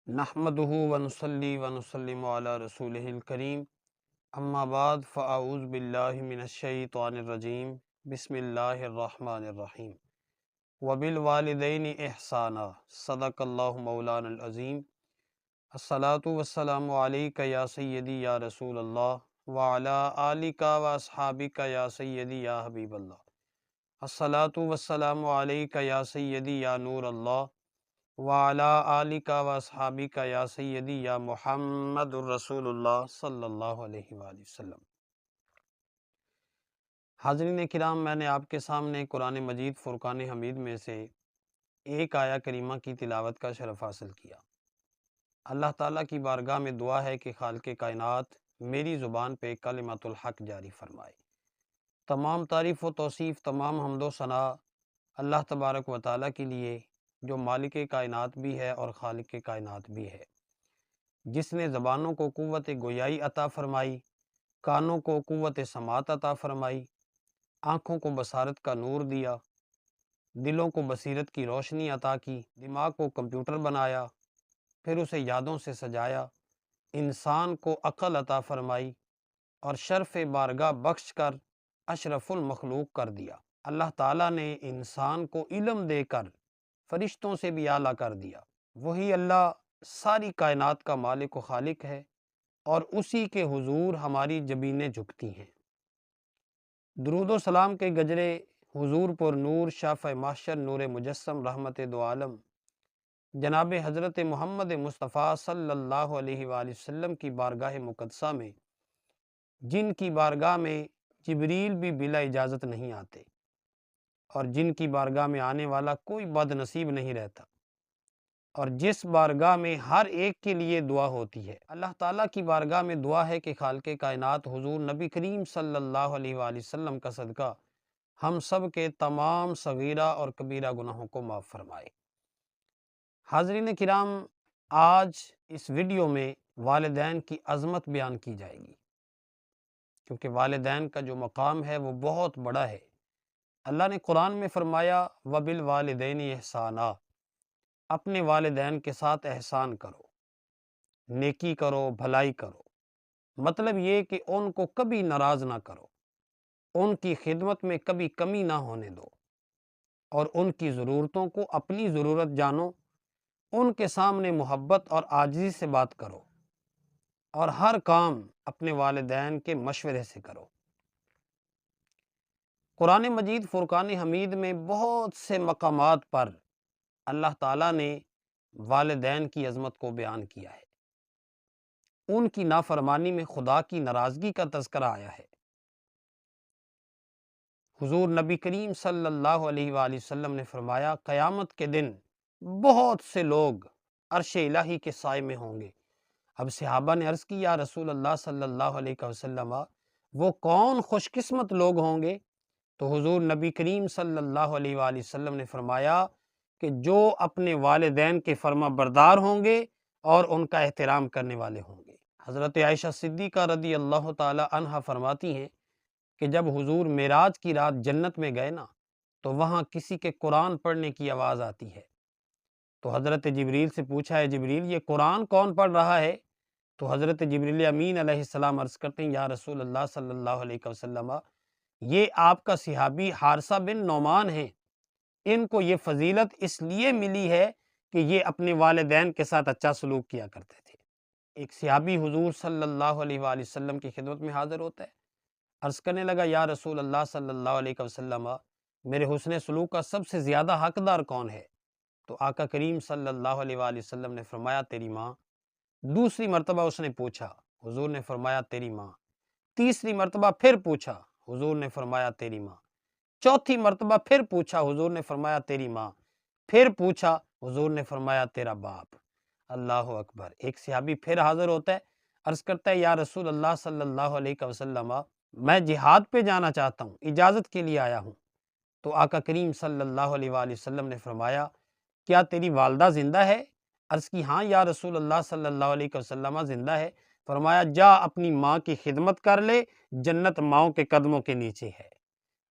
نحمدہ ونصلی ونسلم علی رسولہ الکریم اما بعد فاعوذ باللہ من الشیطان الرجیم بسم اللہ الرحمن الرحیم وبالوالدین احسانا صدق اللہ مولانا العظیم الصلاۃ والسلام علیک یا سیدی یا رسول اللہ وعلی آلک واصحابک یا سیدی یا حبیب اللہ الصلاۃ والسلام علیک یا سیدی یا نور اللہ وعلی آلک واصحابک یا سیدی یا محمد الرسول اللہ صلی اللہ علیہ وآلہ وسلم۔ حاضرین کرام، میں نے آپ کے سامنے قرآن مجید فرقان حمید میں سے ایک آیہ کریمہ کی تلاوت کا شرف حاصل کیا۔ اللہ تعالیٰ کی بارگاہ میں دعا ہے کہ خالق کائنات میری زبان پہ کلمۃ الحق جاری فرمائے۔ تمام تعریف و توصیف، تمام حمد و ثناء اللہ تبارک و تعالیٰ کے لیے، جو مالک کائنات بھی ہے اور خالق کائنات بھی ہے، جس نے زبانوں کو قوت گویائی عطا فرمائی، کانوں کو قوت سماعت عطا فرمائی، آنکھوں کو بصارت کا نور دیا، دلوں کو بصیرت کی روشنی عطا کی، دماغ کو کمپیوٹر بنایا، پھر اسے یادوں سے سجایا، انسان کو عقل عطا فرمائی اور شرف بارگاہ بخش کر اشرف المخلوق کر دیا۔ اللہ تعالیٰ نے انسان کو علم دے کر فرشتوں سے بھی اعلیٰ کر دیا۔ وہی اللہ ساری کائنات کا مالک و خالق ہے اور اسی کے حضور ہماری جبینیں جھکتی ہیں۔ درود و سلام کے گجرے حضور پر نور شافع محشر نور مجسم رحمت دو عالم جناب حضرت محمد مصطفیٰ صلی اللہ علیہ وآلہ وسلم کی بارگاہ مقدسہ میں، جن کی بارگاہ میں جبریل بھی بلا اجازت نہیں آتے اور جن کی بارگاہ میں آنے والا کوئی بد نصیب نہیں رہتا، اور جس بارگاہ میں ہر ایک کے لیے دعا ہوتی ہے۔ اللہ تعالیٰ کی بارگاہ میں دعا ہے کہ خالق کائنات حضور نبی کریم صلی اللہ علیہ وآلہ وسلم کا صدقہ ہم سب کے تمام صغیرہ اور کبیرہ گناہوں کو معاف فرمائے۔ حاضرین کرام، آج اس ویڈیو میں والدین کی عظمت بیان کی جائے گی، کیونکہ والدین کا جو مقام ہے وہ بہت بڑا ہے۔ اللہ نے قرآن میں فرمایا وَبِالْوَالِدَيْنِ احسانا، اپنے والدین کے ساتھ احسان کرو، نیکی کرو، بھلائی کرو۔ مطلب یہ کہ ان کو کبھی ناراض نہ کرو، ان کی خدمت میں کبھی کمی نہ ہونے دو، اور ان کی ضرورتوں کو اپنی ضرورت جانو، ان کے سامنے محبت اور عاجزی سے بات کرو، اور ہر کام اپنے والدین کے مشورے سے کرو۔ قرآن مجید فرقان حمید میں بہت سے مقامات پر اللہ تعالیٰ نے والدین کی عظمت کو بیان کیا ہے۔ ان کی نافرمانی میں خدا کی ناراضگی کا تذکرہ آیا ہے۔ حضور نبی کریم صلی اللہ علیہ وآلہ وسلم نے فرمایا قیامت کے دن بہت سے لوگ عرش الہی کے سائے میں ہوں گے۔ اب صحابہ نے عرض کی یا رسول اللہ صلی اللہ علیہ وسلم، وہ کون خوش قسمت لوگ ہوں گے؟ تو حضور نبی کریم صلی اللہ علیہ وآلہ وسلم نے فرمایا کہ جو اپنے والدین کے فرما بردار ہوں گے اور ان کا احترام کرنے والے ہوں گے۔ حضرت عائشہ صدیقہ رضی اللہ تعالی عنہا فرماتی ہیں کہ جب حضور معراج کی رات جنت میں گئے نا، تو وہاں کسی کے قرآن پڑھنے کی آواز آتی ہے۔ تو حضرت جبریل سے پوچھا ہے جبریل یہ قرآن کون پڑھ رہا ہے؟ تو حضرت جبریل امین علیہ السلام عرض کرتے ہیں یا رسول اللہ صلی اللہ علیہ وسلم، یہ آپ کا صحابی حارثہ بن نعمان ہیں، ان کو یہ فضیلت اس لیے ملی ہے کہ یہ اپنے والدین کے ساتھ اچھا سلوک کیا کرتے تھے۔ ایک صحابی حضور صلی اللہ علیہ وآلہ وسلم کی خدمت میں حاضر ہوتا ہے، عرض کرنے لگا یا رسول اللہ صلی اللہ علیہ وسلم، میرے حسن سلوک کا سب سے زیادہ حقدار کون ہے؟ تو آقا کریم صلی اللہ علیہ وآلہ وسلم نے فرمایا تیری ماں۔ دوسری مرتبہ اس نے پوچھا، حضور نے فرمایا تیری ماں۔ تیسری مرتبہ پھر پوچھا، حضور نے فرمایا تیری ماں۔ چوتھی مرتبہ پھر پوچھا، حضور نے فرمایا تیری ماں۔ پھر پوچھا، حضور نے فرمایا تیرا باپ۔ اللہ اکبر۔ ایک صحابی پھر حاضر ہوتا ہے، عرض کرتا ہے یا رسول اللہ صلی اللہ علیہ وسلم، میں جہاد پہ جانا چاہتا ہوں، اجازت کے لیے آیا ہوں۔ تو آقا کریم صلی اللہ علیہ وآلہ وسلم نے فرمایا کیا تیری والدہ زندہ ہے؟ عرض کی ہاں یا رسول اللہ صلی اللہ علیہ وسلم زندہ ہے۔ فرمایا جا اپنی ماں کی خدمت کر لے، جنت ماؤں کے قدموں کے نیچے ہے۔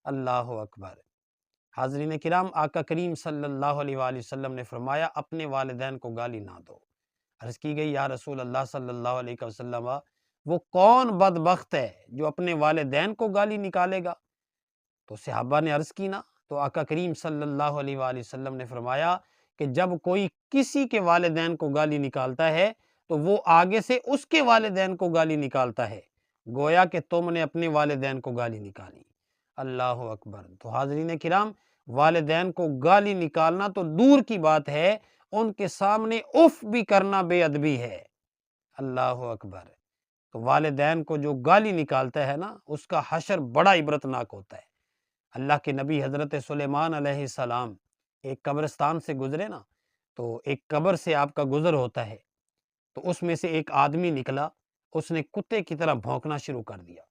اللہ اکبر۔ حاضرین کرام، آقا کریم صلی اللہ علیہ وآلہ وسلم نے فرمایا اپنے والدین کو گالی نہ دو۔ عرض کی گئی یا رسول اللہ صلی اللہ علیہ وسلم وہ کون بدبخت ہے جو اپنے والدین کو گالی نکالے گا؟ تو صحابہ نے عرض کی نا، تو آقا کریم صلی اللہ علیہ وآلہ وسلم نے فرمایا کہ جب کوئی کسی کے والدین کو گالی نکالتا ہے تو وہ آگے سے اس کے والدین کو گالی نکالتا ہے، گویا کہ تم نے اپنے والدین کو گالی نکالی۔ اللہ اکبر۔ تو حاضرین کرام، والدین کو گالی نکالنا تو دور کی بات ہے، ان کے سامنے اف بھی کرنا بے ادبی ہے۔ اللہ اکبر۔ تو والدین کو جو گالی نکالتا ہے نا، اس کا حشر بڑا عبرتناک ہوتا ہے۔ اللہ کے نبی حضرت سلیمان علیہ السلام ایک قبرستان سے گزرے نا، تو ایک قبر سے آپ کا گزر ہوتا ہے، تو اس میں سے ایک آدمی نکلا، اس نے کتے کی طرح بھونکنا شروع کر دیا۔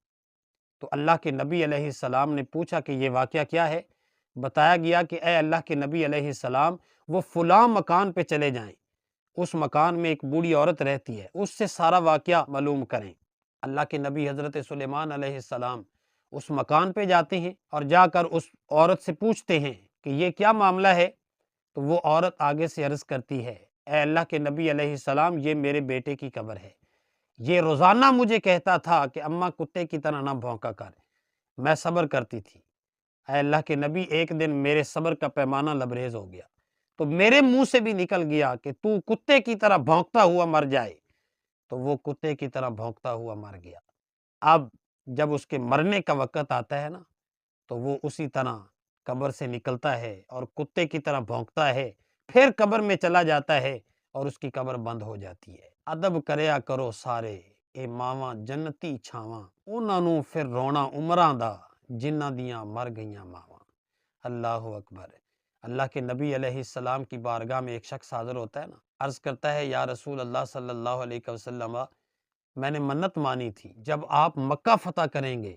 تو اللہ کے نبی علیہ السلام نے پوچھا کہ یہ واقعہ کیا ہے؟ بتایا گیا کہ اے اللہ کے نبی علیہ السلام، وہ فلاں مکان پہ چلے جائیں، اس مکان میں ایک بوڑھی عورت رہتی ہے، اس سے سارا واقعہ معلوم کریں۔ اللہ کے نبی حضرت سلیمان علیہ السلام اس مکان پہ جاتے ہیں اور جا کر اس عورت سے پوچھتے ہیں کہ یہ کیا معاملہ ہے؟ تو وہ عورت آگے سے عرض کرتی ہے، اے اللہ کے نبی علیہ السلام، یہ میرے بیٹے کی قبر ہے، یہ روزانہ مجھے کہتا تھا کہ اماں کتے کی طرح نہ بھونکا کر، میں صبر کرتی تھی۔ اے اللہ کے نبی، ایک دن میرے صبر کا پیمانہ لبریز ہو گیا، تو میرے منہ سے بھی نکل گیا کہ تو کتے کی طرح بھونکتا ہوا مر جائے، تو وہ کتے کی طرح بھونکتا ہوا مر گیا۔ اب جب اس کے مرنے کا وقت آتا ہے نا، تو وہ اسی طرح قبر سے نکلتا ہے اور کتے کی طرح بھونکتا ہے، پھر قبر میں چلا جاتا ہے اور اس کی قبر بند ہو جاتی ہے۔ ادب کریا کرو سارے، اے ماواں جنتی چھاواں، انہاں نوں پھر رونا عمراں دا، جنہاں دیاں مر گئیاں ماواں۔ اللہ اکبر۔ اللہ کے نبی علیہ السلام کی بارگاہ میں ایک شخص حاضر ہوتا ہے نا، عرض کرتا ہے یا رسول اللہ صلی اللہ علیہ وسلم، میں نے منت مانی تھی جب آپ مکہ فتح کریں گے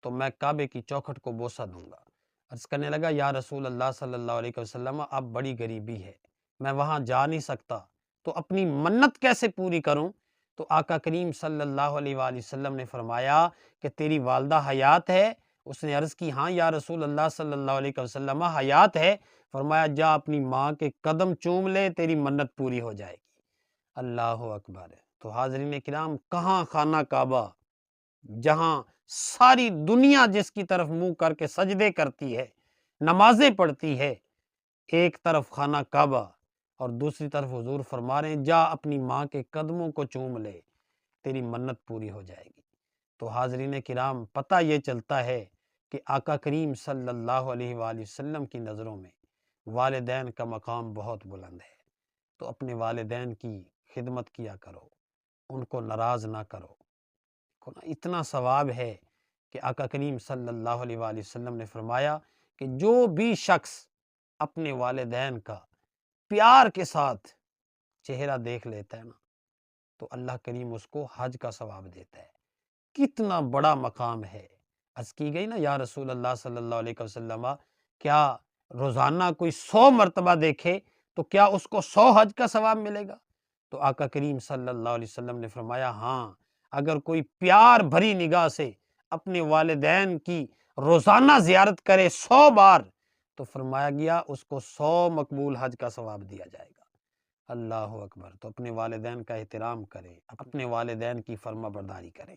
تو میں کعبے کی چوکھٹ کو بوسہ دوں گا۔ عرض کرنے لگا یا رسول اللہ صلی اللہ علیہ وسلم، اب بڑی غریبی ہے، میں وہاں جا نہیں سکتا، تو اپنی منت کیسے پوری کروں؟ تو آقا کریم صلی اللہ علیہ وآلہ وسلم نے فرمایا کہ تیری والدہ حیات ہے؟ اس نے عرض کی ہاں یا رسول اللہ صلی اللہ علیہ وسلم، حیات ہے۔ فرمایا جا اپنی ماں کے قدم چوم لے، تیری منت پوری ہو جائے گی۔ اللہ اکبر۔ تو حاضرین کرام، کہاں خانہ کعبہ، جہاں ساری دنیا جس کی طرف منہ کر کے سجدے کرتی ہے، نمازیں پڑھتی ہے، ایک طرف خانہ کعبہ اور دوسری طرف حضور فرما رہے ہیں جا اپنی ماں کے قدموں کو چوم لے، تیری منت پوری ہو جائے گی۔ تو حاضرین کرام، پتہ یہ چلتا ہے کہ آقا کریم صلی اللہ علیہ وآلہ وسلم کی نظروں میں والدین کا مقام بہت بلند ہے، تو اپنے والدین کی خدمت کیا کرو، ان کو ناراض نہ کرو۔ اتنا ثواب ہے کہ آقا کریم صلی اللہ علیہ وآلہ وسلم نے فرمایا کہ جو بھی شخص اپنے والدین کا پیار کے ساتھ چہرہ دیکھ لیتا ہے نا، تو اللہ کریم اس کو حج کا ثواب دیتا ہے۔ کتنا بڑا مقام ہے۔ عرض کی گئی نا یا رسول اللہ صلی اللہ علیہ وسلم، کیا روزانہ کوئی 100 مرتبہ دیکھے تو کیا اس کو 100 حج کا ثواب ملے گا؟ تو آقا کریم صلی اللہ علیہ وسلم نے فرمایا ہاں، اگر کوئی پیار بھری نگاہ سے اپنے والدین کی روزانہ زیارت کرے 100 بار، تو فرمایا گیا اس کو 100 مقبول حج کا ثواب دیا جائے گا۔ اللہ اکبر۔ تو اپنے والدین کا احترام کریں، اپنے والدین کی فرما برداری کریں۔